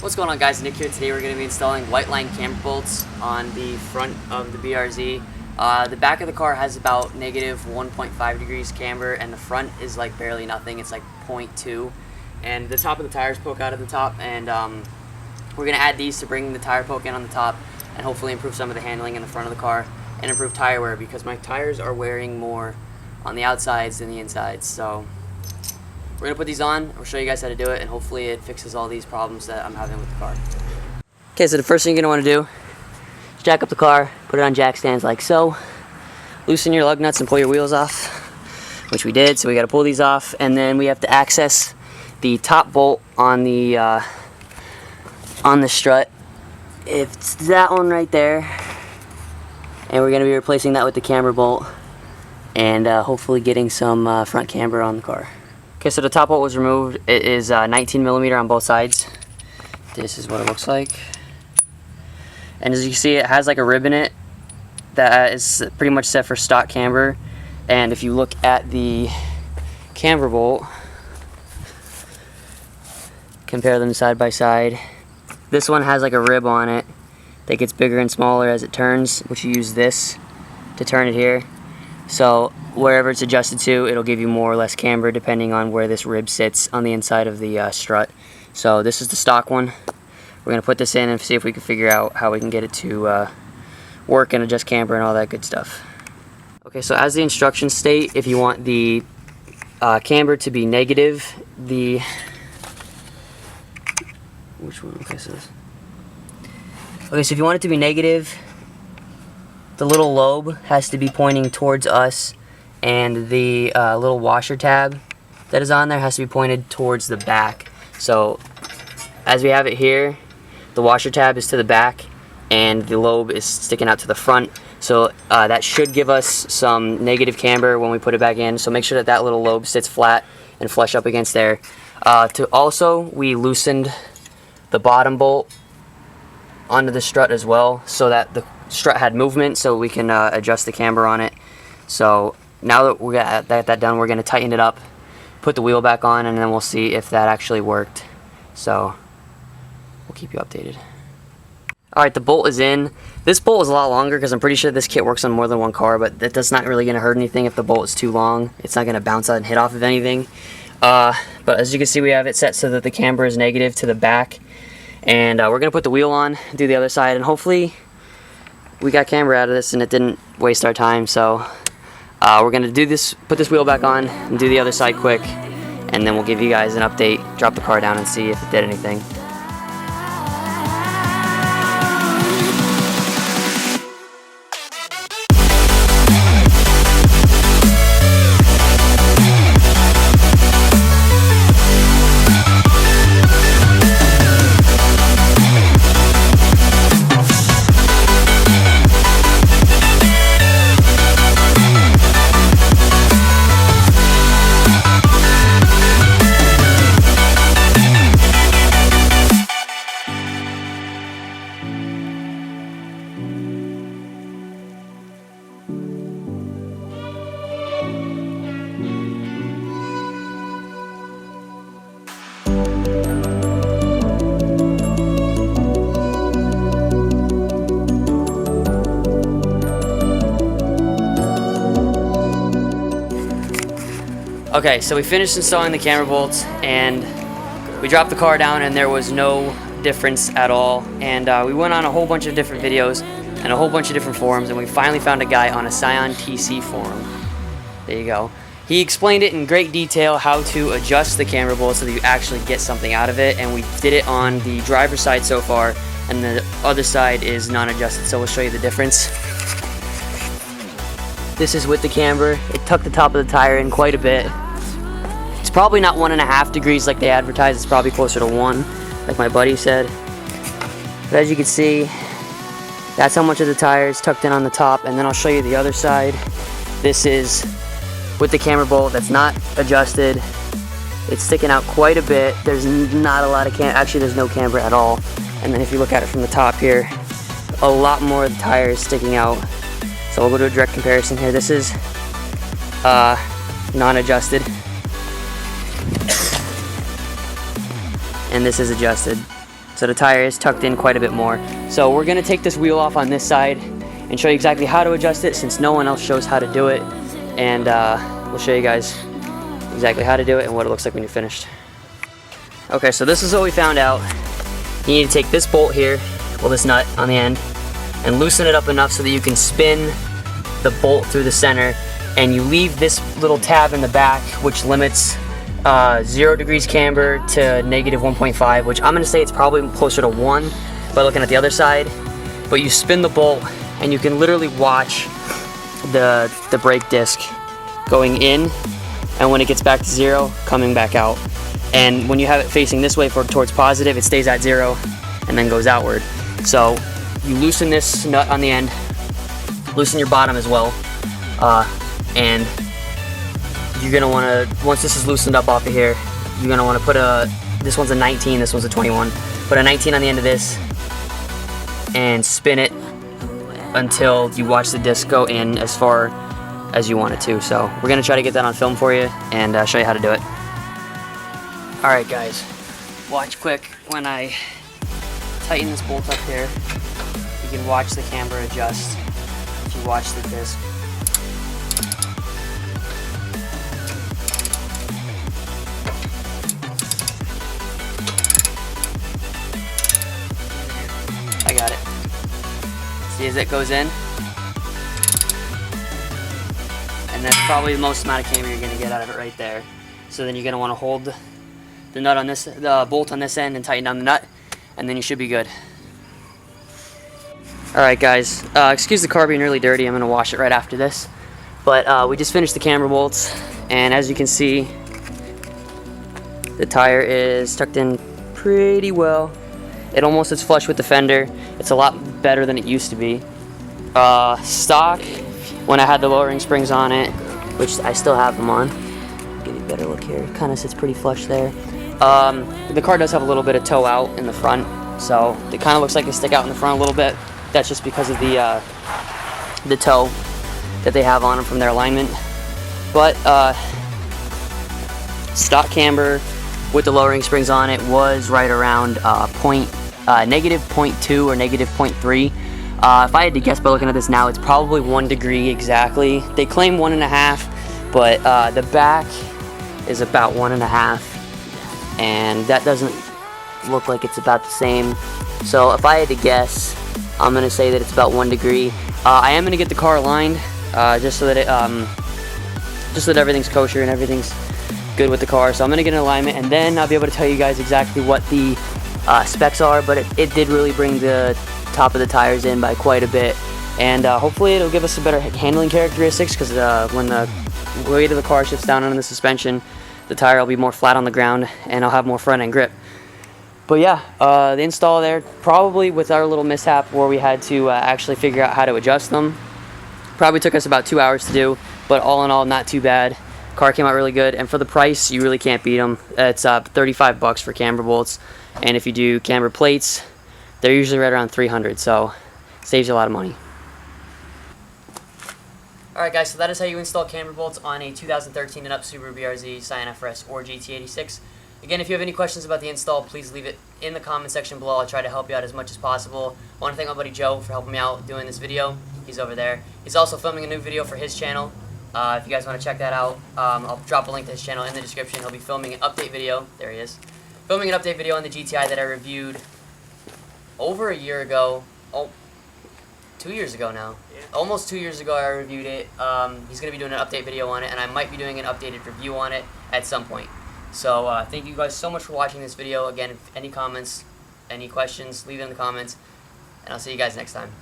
What's going on, guys? Nick here. Today we're going to be installing Whiteline camber bolts on the front of the BRZ. The back of the car has about negative 1.5 degrees camber, and the front is like barely nothing. It's like 0.2, and the top of the tires poke out of the top, and we're going to add these to bring the tire poke in on the top and hopefully improve some of the handling in the front of the car and improve tire wear, because my tires are wearing more on the outsides than the insides. So we're going to put these on, I'll show you guys how to do it, and hopefully it fixes all these problems that I'm having with the car. Okay, so the first thing you're going to want to do is jack up the car, put it on jack stands like so, loosen your lug nuts and pull your wheels off, which we did, so we got to pull these off, and then we have to access the top bolt on the strut. It's that one right there, and we're going to be replacing that with the camber bolt and hopefully getting some front camber on the car. Okay, so the top bolt was removed. It is 19 millimeter on both sides. This is what it looks like. And as you can see, it has like a rib in it that is pretty much set for stock camber. And if you look at the camber bolt, compare them side by side. This one has like a rib on it that gets bigger and smaller as it turns, which you use this to turn it here. So wherever it's adjusted to, it'll give you more or less camber depending on where this rib sits on the inside of the strut. So this is the stock one. We're going to put this in and see if we can figure out how we can get it to work and adjust camber and all that good stuff. Okay, so as the instructions state, if you want the camber to be negative, which one? Okay, so if you want it to be negative, the little lobe has to be pointing towards us, and the little washer tab that is on there has to be pointed towards the back. So as we have it here, the washer tab is to the back and the lobe is sticking out to the front. So that should give us some negative camber when we put it back in. So make sure that that little lobe sits flat and flush up against there. We loosened the bottom bolt onto the strut as well, so that the strut had movement, so we can adjust the camber on it. So now that we got that done, we're going to tighten it up, put the wheel back on, and then we'll see if that actually worked. So we'll keep you updated. Alright, the bolt is in. This bolt is a lot longer because I'm pretty sure this kit works on more than one car, but that's not really going to hurt anything if the bolt is too long. It's not going to bounce out and hit off of anything. But as you can see, we have it set so that the camber is negative to the back. And we're going to put the wheel on, do the other side, and hopefully we got camber out of this and it didn't waste our time. So we're going to do this, put this wheel back on and do the other side quick, and then we'll give you guys an update, drop the car down and see if it did anything. Okay, so we finished installing the camber bolts, and we dropped the car down and there was no difference at all. And we went on a whole bunch of different videos and a whole bunch of different forums, and we finally found a guy on a Scion TC forum. There you go. He explained it in great detail how to adjust the camber bolt so that you actually get something out of it, and we did it on the driver's side so far, and the other side is non-adjusted, so we'll show you the difference. This is with the camber. It tucked the top of the tire in quite a bit. It's probably not 1.5 degrees like they advertise. It's probably closer to 1, like my buddy said. But as you can see, that's how much of the tire is tucked in on the top. And then I'll show you the other side. This is with the camber bolt that's not adjusted. It's sticking out quite a bit. There's not a lot of camber. Actually, there's no camber at all. And then if you look at it from the top here, a lot more of the tire is sticking out. So we'll go to a direct comparison here. This is non-adjusted, and this is adjusted. So the tire is tucked in quite a bit more. So we're gonna take this wheel off on this side and show you exactly how to adjust it, since no one else shows how to do it. And we'll show you guys exactly how to do it and what it looks like when you're finished. Okay, so this is what we found out. You need to take this bolt here, well, this nut on the end, and loosen it up enough so that you can spin the bolt through the center, and you leave this little tab in the back which limits 0 degrees camber to -1.5, which I'm going to say it's probably closer to 1 by looking at the other side. But you spin the bolt and you can literally watch the brake disc going in, and when it gets back to 0, coming back out. And when you have it facing this way towards positive, it stays at 0 and then goes outward. So you loosen this nut on the end, loosen your bottom as well, and you're gonna wanna, once this is loosened up off of here, you're gonna wanna put this one's a 19, this one's a 21. Put a 19 on the end of this and spin it until you watch the disc go in as far as you want it to. So we're gonna try to get that on film for you and show you how to do it. Alright guys, watch quick when I tighten this bolt up here. You can watch the camber adjust if you watch the disc. I got it. See as it goes in? And that's probably the most amount of camber you're going to get out of it right there. So then you're going to want to hold the nut on this, the bolt on this end, and tighten down the nut, and then you should be good. Alright guys, excuse the car being really dirty, I'm going to wash it right after this. But we just finished the camber bolts, and as you can see, the tire is tucked in pretty well. It almost is flush with the fender. It's a lot better than it used to be. Stock, when I had the lowering springs on it, which I still have them on. Give you a better look here. It kind of sits pretty flush there. The car does have a little bit of toe out in the front, so it kind of looks like they stick out in the front a little bit. That's just because of the toe that they have on them from their alignment. But stock camber with the lowering springs on it was right around -0.2 or -0.3. If I had to guess by looking at this now, it's probably 1 degree exactly. They claim 1.5, but the back is about 1.5, and that doesn't look like it's about the same. So if I had to guess, I'm gonna say that it's about 1 degree. I am gonna get the car aligned, just so that everything's kosher and everything's good with the car. So I'm gonna get an alignment, and then I'll be able to tell you guys exactly what the specs are. But it did really bring the top of the tires in by quite a bit, and hopefully it'll give us a better handling characteristics, because when the weight of the car shifts down on the suspension, the tire will be more flat on the ground and I'll have more front end grip. But yeah, the install there, probably with our little mishap where we had to actually figure out how to adjust them, probably took us about 2 hours to do, but all in all, not too bad. Car came out really good, and for the price, you really can't beat them. It's $35 for camber bolts, and if you do camber plates, they're usually right around $300, so saves you a lot of money. Alright guys, so that is how you install camber bolts on a 2013 and up Subaru BRZ, Scion FRS, or GT86. Again, if you have any questions about the install, please leave it in the comment section below. I'll try to help you out as much as possible. I want to thank my buddy Joe for helping me out doing this video. He's over there. He's also filming a new video for his channel. If you guys want to check that out, I'll drop a link to his channel in the description. He'll be filming an update video. There he is. Filming an update video on the GTI that I reviewed over a year ago. 2 years ago now. Yeah. Almost 2 years ago I reviewed it. He's going to be doing an update video on it, and I might be doing an updated review on it at some point. So thank you guys so much for watching this video. Again, if any comments, any questions, leave them in the comments, and I'll see you guys next time.